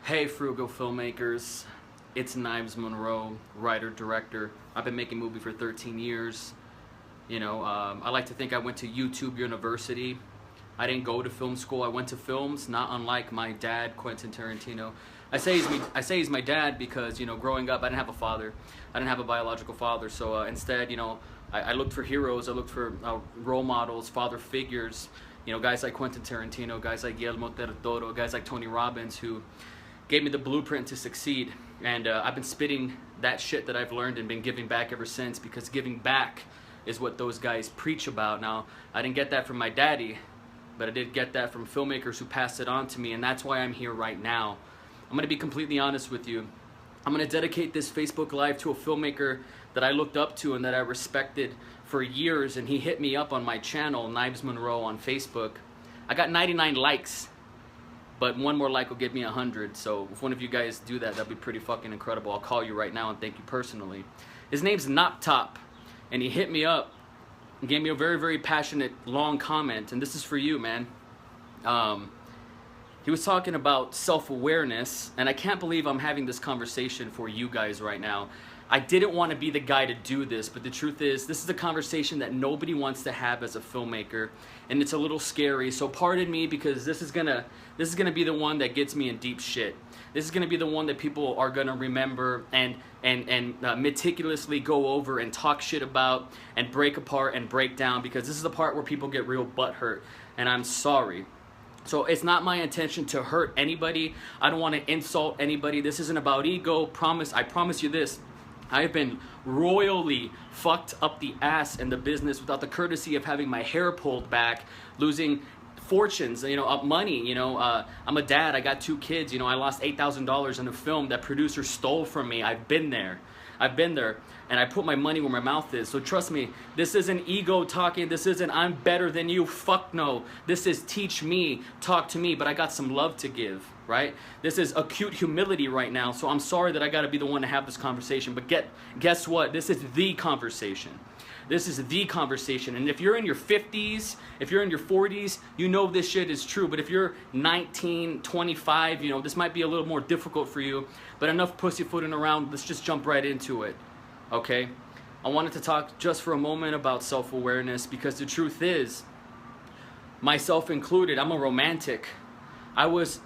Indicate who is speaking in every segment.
Speaker 1: Hey Frugal Filmmakers, it's Monroe, writer, director. I've been making movies for 13 years. I like to think I went to YouTube University. I didn't go to film school, I went to films, not unlike my dad, Quentin Tarantino. I say he's my dad because, growing up I didn't have a father. I didn't have a biological father, so instead, I looked for heroes, I looked for role models, father figures, guys like Quentin Tarantino, guys like Guillermo del Toro, guys like Tony Robbins, who gave me the blueprint to succeed. And I've been spitting that shit that I've learned and been giving back ever since, because giving back is what those guys preach about. Now, I didn't get that from my daddy, but I did get that from filmmakers who passed it on to me, and that's why I'm here right now. I'm going to be completely honest with you. I'm going to dedicate this Facebook Live to a filmmaker that I looked up to and that I respected for years, and he hit me up on my channel, Monroe, on Facebook. I got 99 likes. But one more like will get me 100, so if one of you guys do that, that'd be pretty fucking incredible. I'll call you right now and thank you personally. His name's Top, and he hit me up and gave me a very, very passionate, long comment, and this is for you, man. He was talking about self-awareness, and I can't believe I'm having this conversation for you guys right now. I didn't want to be the guy to do this, but the truth is, this is a conversation that nobody wants to have as a filmmaker, and it's a little scary. So pardon me, because this is gonna be the one that gets me in deep shit. This is gonna be the one that people are gonna remember and meticulously go over and talk shit about and break apart and break down, because this is the part where people get real butthurt, and I'm sorry. So it's not my intention to hurt anybody. I don't want to insult anybody. This isn't about ego. I promise you this. I've been royally fucked up the ass in the business without the courtesy of having my hair pulled back, losing fortunes, money. I'm a dad, I got 2 kids, I lost $8,000 in a film that producer stole from me. I've been there, and I put my money where my mouth is. So trust me, this isn't ego talking, this isn't I'm better than you, fuck no. This is teach me, talk to me, but I got some love to give, right? This is acute humility right now, so I'm sorry that I gotta be the one to have this conversation, but guess what? This is the conversation. This is the conversation, and if you're in your 50s, if you're in your 40s, this shit is true, but if you're 19, 25, this might be a little more difficult for you, but enough pussyfooting around, let's just jump right into it, okay? I wanted to talk just for a moment about self-awareness, because the truth is, myself included, I'm a romantic. I was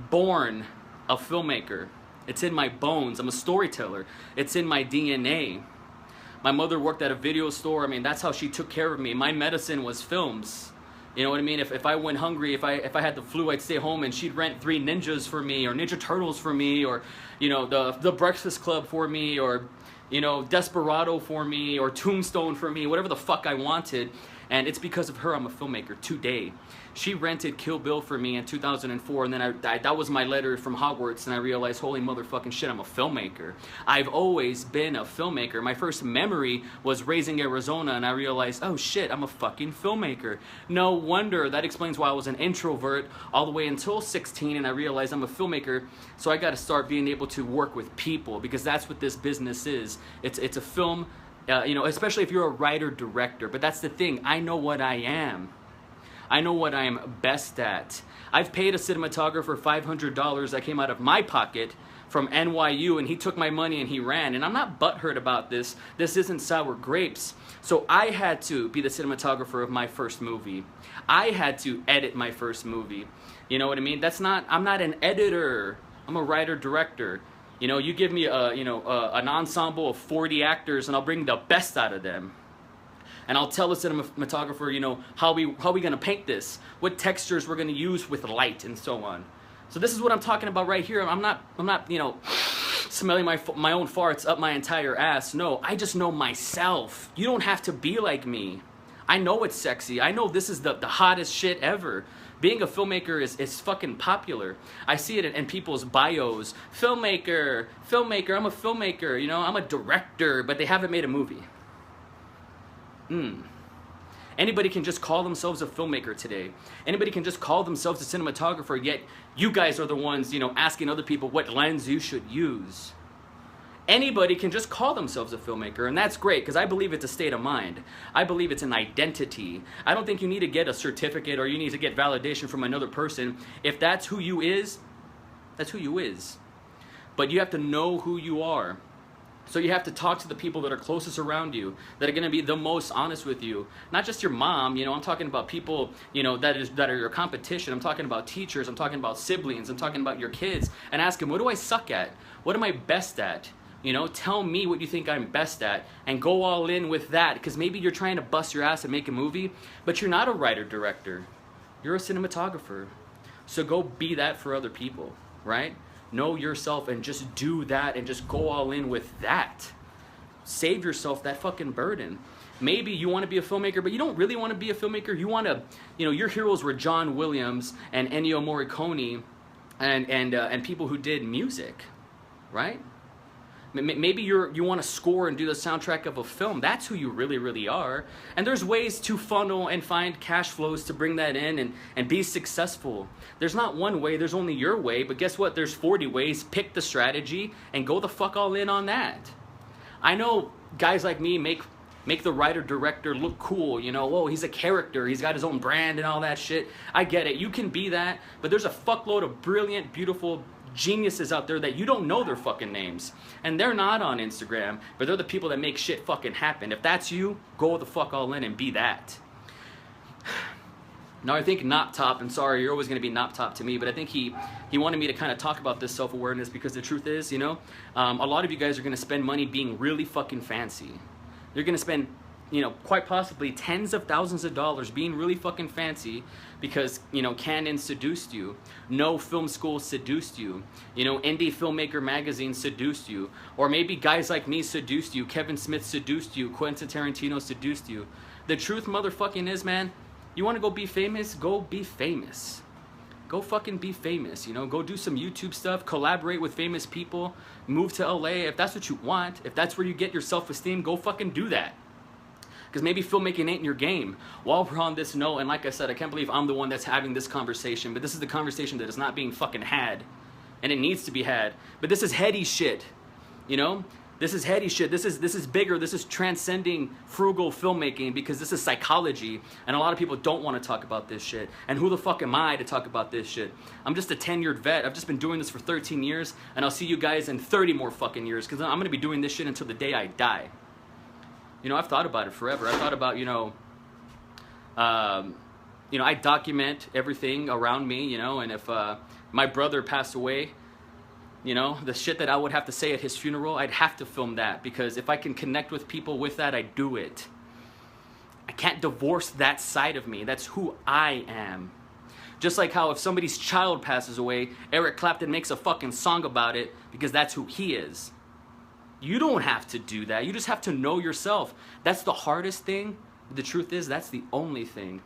Speaker 1: born a filmmaker. It's in my bones. I'm a storyteller. It's in my DNA. My mother worked at a video store. That's how she took care of me. My medicine was films. You know what I mean? If I went hungry, if I had the flu, I'd stay home and she'd rent 3 Ninjas for me, or Ninja Turtles for me, or the Breakfast Club for me, or Desperado for me, or Tombstone for me, whatever the fuck I wanted. And it's because of her I'm a filmmaker today. She rented Kill Bill for me in 2004, and then that was my letter from Hogwarts, and I realized, holy motherfucking shit, I'm a filmmaker. I've always been a filmmaker. My first memory was Raising Arizona, and I realized, oh shit, I'm a fucking filmmaker. No wonder, that explains why I was an introvert all the way until 16, and I realized I'm a filmmaker, so I gotta start being able to work with people, because that's what this business is. It's a film, especially if you're a writer-director, but that's the thing, I know what I am. I know what I am best at. I've paid a cinematographer $500 that came out of my pocket from NYU, and he took my money and he ran. And I'm not butthurt about this. This isn't sour grapes. So I had to be the cinematographer of my first movie. I had to edit my first movie. You know what I mean? I'm not an editor. I'm a writer-director. You give me an ensemble of 40 actors and I'll bring the best out of them. And I'll tell the cinematographer, how we gonna paint this, what textures we're gonna use with light, and so on. So this is what I'm talking about right here. I'm not smelling my own farts up my entire ass. No, I just know myself. You don't have to be like me. I know it's sexy. I know this is the hottest shit ever. Being a filmmaker is fucking popular. I see it in people's bios. Filmmaker, I'm a filmmaker, I'm a director, but they haven't made a movie. Anybody can just call themselves a filmmaker today. Anybody can just call themselves a cinematographer, yet you guys are the ones, asking other people what lens you should use. Anybody can just call themselves a filmmaker, and that's great, because I believe it's a state of mind. I believe it's an identity. I don't think you need to get a certificate or you need to get validation from another person. If that's who you is, That's who you is. But you have to know who you are. So you have to talk to the people that are closest around you, that are going to be the most honest with you. Not just your mom, you know, I'm talking about people, you know, that are your competition. I'm talking about teachers. I'm talking about siblings. I'm talking about your kids. And ask them, what do I suck at? What am I best at? You know, tell me what you think I'm best at and go all in with that. Because maybe you're trying to bust your ass and make a movie, but you're not a writer-director. You're a cinematographer. So go be that for other people, right? Know yourself and just do that and just go all in with that. Save yourself that fucking burden. Maybe you want to be a filmmaker, but you don't really want to be a filmmaker. You want to, you know, your heroes were John Williams and Ennio Morricone and people who did music, right? Maybe you want to score and do the soundtrack of a film. That's who you really, really are. And there's ways to funnel and find cash flows to bring that in and be successful. There's not one way, there's only your way. But guess what? There's 40 ways. Pick the strategy and go the fuck all in on that. I know guys like me make the writer-director look cool. You know, whoa, he's a character. He's got his own brand and all that shit. I get it. You can be that. But there's a fuckload of brilliant, beautiful geniuses out there that you don't know their fucking names, and they're not on Instagram, but they're the people that make shit fucking happen. If that's you, go the fuck all in and be that. Now I think Noptop, and sorry, you're always going to be Noptop to me, but I think he wanted me to kind of talk about this self-awareness because the truth is, you know, a lot of you guys are going to spend money being really fucking fancy. You're going to spend, you know, quite possibly tens of thousands of dollars being really fucking fancy because, you know, Canon seduced you, no film school seduced you, you know, Indie Filmmaker magazine seduced you, or maybe guys like me seduced you, Kevin Smith seduced you, Quentin Tarantino seduced you. The truth motherfucking is, man, you want to go be famous? Go be famous. Go fucking be famous, you know, go do some YouTube stuff, collaborate with famous people, move to LA if that's what you want, if that's where you get your self-esteem, go fucking do that. Because maybe filmmaking ain't your game. While we're on this note, and like I said, I can't believe I'm the one that's having this conversation, but this is the conversation that is not being fucking had. And it needs to be had. But this is heady shit. You know? This is heady shit. This is bigger. This is transcending frugal filmmaking because this is psychology. And a lot of people don't want to talk about this shit. And who the fuck am I to talk about this shit? I'm just a tenured vet. I've just been doing this for 13 years. And I'll see you guys in 30 more fucking years. Because I'm going to be doing this shit until the day I die. You know, I've thought about it forever. I thought about, you know, I document everything around me, you know, and if my brother passed away, you know, the shit that I would have to say at his funeral, I'd have to film that because if I can connect with people with that, I do it. I can't divorce that side of me. That's who I am. Just like how if somebody's child passes away, Eric Clapton makes a fucking song about it because that's who he is. You don't have to do that. You just have to know yourself. That's the hardest thing. The truth is, that's the only thing.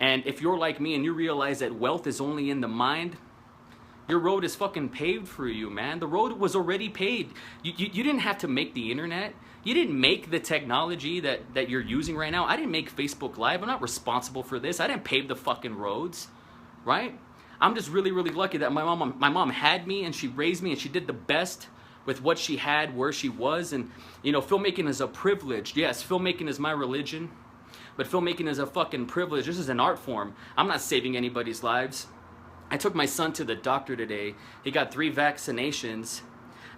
Speaker 1: And if you're like me and you realize that wealth is only in the mind, your road is fucking paved for you, man. The road was already paved. You didn't have to make the internet. You didn't make the technology that you're using right now. I didn't make Facebook Live. I'm not responsible for this. I didn't pave the fucking roads, right? I'm just really, really lucky that my mom had me and she raised me and she did the best with what she had, where she was. And, you know, filmmaking is a privilege. Yes, filmmaking is my religion, but filmmaking is a fucking privilege. This is an art form. I'm not saving anybody's lives. I took my son to the doctor today. He got 3 vaccinations,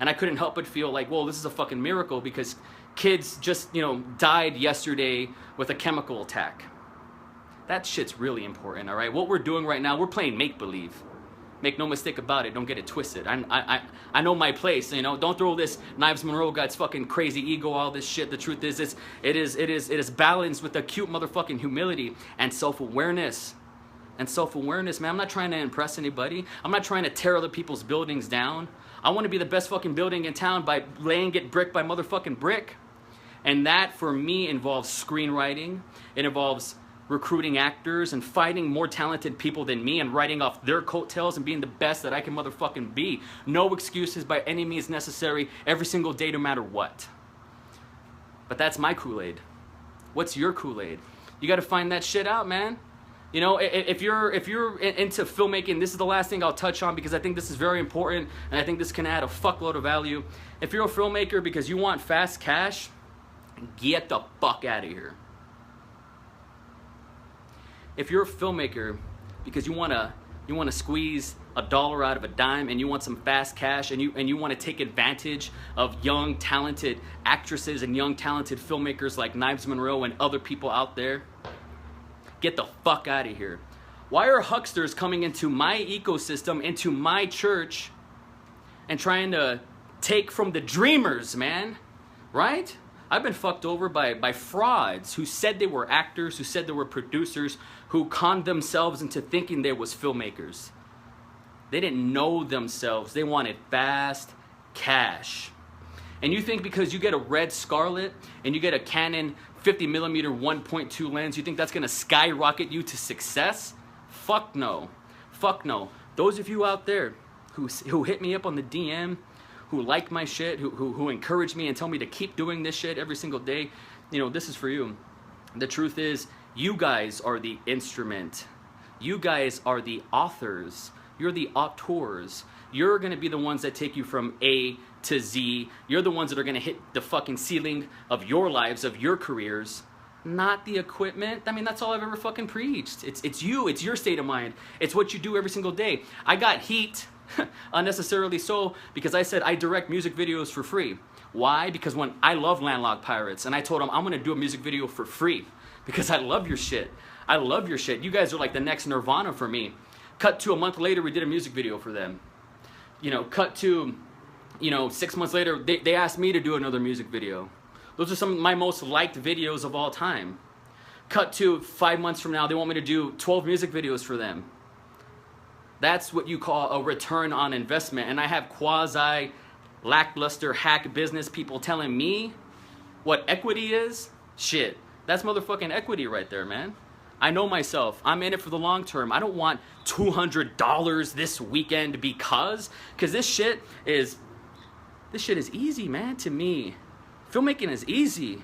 Speaker 1: and I couldn't help but feel like, well, this is a fucking miracle because kids just, you know, died yesterday with a chemical attack. That shit's really important, all right? What we're doing right now, we're playing make-believe. Make no mistake about it. Don't get it twisted. I know my place. You know, don't throw this Knives Monroe guy's fucking crazy ego, all this shit. The truth is, it is balanced with acute motherfucking humility and self-awareness. And self-awareness, man. I'm not trying to impress anybody. I'm not trying to tear other people's buildings down. I want to be the best fucking building in town by laying it brick by motherfucking brick. And that, for me, involves screenwriting. It involves recruiting actors and finding more talented people than me and writing off their coattails and being the best that I can motherfucking be. No excuses by any means necessary every single day, no matter what. But that's my Kool-Aid. What's your Kool-Aid? You got to find that shit out, man. You know, if you're into filmmaking, this is the last thing I'll touch on because I think this is very important and I think this can add a fuckload of value. If you're a filmmaker because you want fast cash, get the fuck out of here. If you're a filmmaker because you want to You want to squeeze a dollar out of a dime, and you want some fast cash, and you want to take advantage of young, talented actresses and young, talented filmmakers like Knives Monroe and other people out there. Get the fuck out of here. Why are hucksters coming into my ecosystem, into my church, and trying to take from the dreamers, man? Right? I've been fucked over by frauds who said they were actors, who said they were producers, who conned themselves into thinking they was filmmakers. They didn't know themselves. They wanted fast cash. And you think because you get a red Scarlet and you get a Canon 50mm 1.2 lens, you think that's gonna skyrocket you to success? Fuck no. Fuck no. Those of you out there who hit me up on the DM, who like my shit, who encourage me and tell me to keep doing this shit every single day, you know, this is for you. The truth is, you guys are the instrument. You guys are the authors. You're the auteurs. You're gonna be the ones that take you from A to Z. You're the ones that are gonna hit the fucking ceiling of your lives, of your careers. Not the equipment. I mean, that's all I've ever fucking preached. It's you, it's your state of mind. It's what you do every single day. I got heat, unnecessarily so, because I said I direct music videos for free. Why? Because when I love Landlocked Pirates, and I told them I'm gonna do a music video for free because I love your shit. I love your shit. You guys are like the next Nirvana for me. Cut to a month later, we did a music video for them. You know, cut to, you know, 6 months later, they asked me to do another music video. Those are some of my most liked videos of all time. Cut to 5 months from now, they want me to do 12 music videos for them. That's what you call a return on investment. And I have quasi lackluster hack business people telling me what equity is. Shit, that's motherfucking equity right there, man. I know myself. I'm in it for the long term. I don't want $200 this weekend because this shit is easy, man, to me. Filmmaking is easy.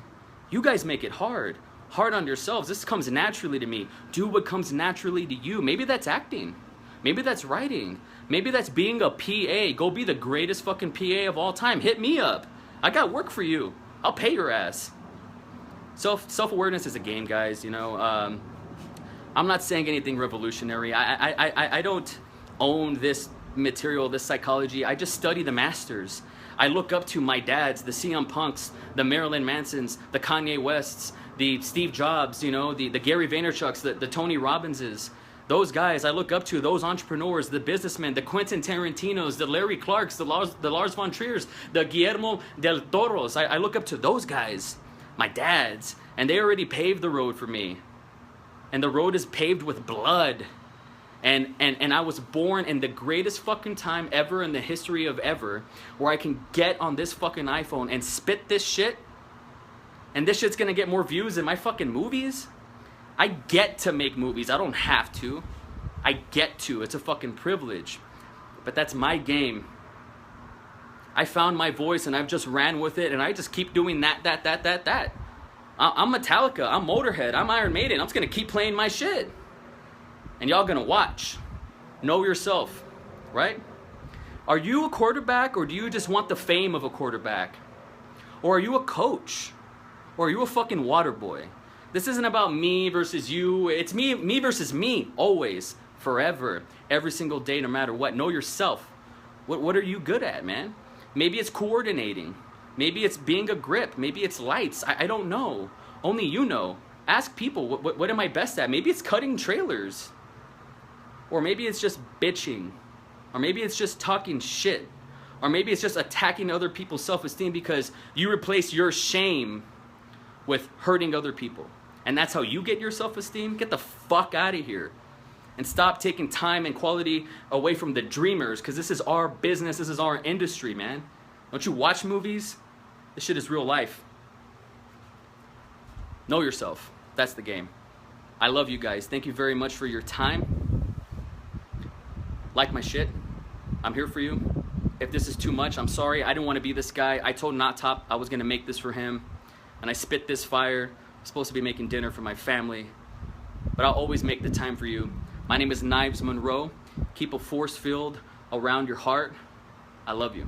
Speaker 1: You guys make it hard. Hard on yourselves. This comes naturally to me. Do what comes naturally to you. Maybe that's acting. Maybe that's writing. Maybe that's being a PA. Go be the greatest fucking PA of all time. Hit me up. I got work for you. I'll pay your ass. Self-awareness is a game, guys. You know, I'm not saying anything revolutionary. I don't own this material, this psychology. I just study the masters. I look up to my dads, the CM Punks, the Marilyn Mansons, the Kanye Wests, the Steve Jobs, you know, the Gary Vaynerchuks, the Tony Robbinses. Those guys I look up to, those entrepreneurs, the businessmen, the Quentin Tarantinos, the Larry Clarks, the Lars von Triers, the Guillermo del Toros. I look up to those guys, my dads, and they already paved the road for me. And the road is paved with blood. And I was born in the greatest fucking time ever in the history of ever, where I can get on this fucking iPhone and spit this shit, and this shit's gonna get more views than my fucking movies. I get to make movies. I don't have to. I get to. It's a fucking privilege. But that's my game. I found my voice and I've just ran with it, and I just keep doing that. I'm Metallica. I'm Motorhead. I'm Iron Maiden. I'm just gonna keep playing my shit. And y'all gonna watch. Know yourself, right? Are you a quarterback, or do you just want the fame of a quarterback? Or are you a coach? Or are you a fucking water boy? This isn't about me versus you. It's me versus me, always, forever, every single day, no matter what. Know yourself. What are you good at, man? Maybe it's coordinating. Maybe it's being a grip. Maybe it's lights. I don't know. Only you know. Ask people, what am I best at? Maybe it's cutting trailers. Or maybe it's just bitching. Or maybe it's just talking shit. Or maybe it's just attacking other people's self-esteem because you replace your shame with hurting other people. And that's how you get your self-esteem? Get the fuck out of here. And stop taking time and quality away from the dreamers, because this is our business, this is our industry, man. Don't you watch movies? This shit is real life. Know yourself. That's the game. I love you guys. Thank you very much for your time. Like my shit. I'm here for you. If this is too much, I'm sorry. I didn't want to be this guy. I told Not Top I was going to make this for him. And I spit this fire. I'm supposed to be making dinner for my family. But I'll always make the time for you. My name is Knives Monroe. Keep a force field around your heart. I love you.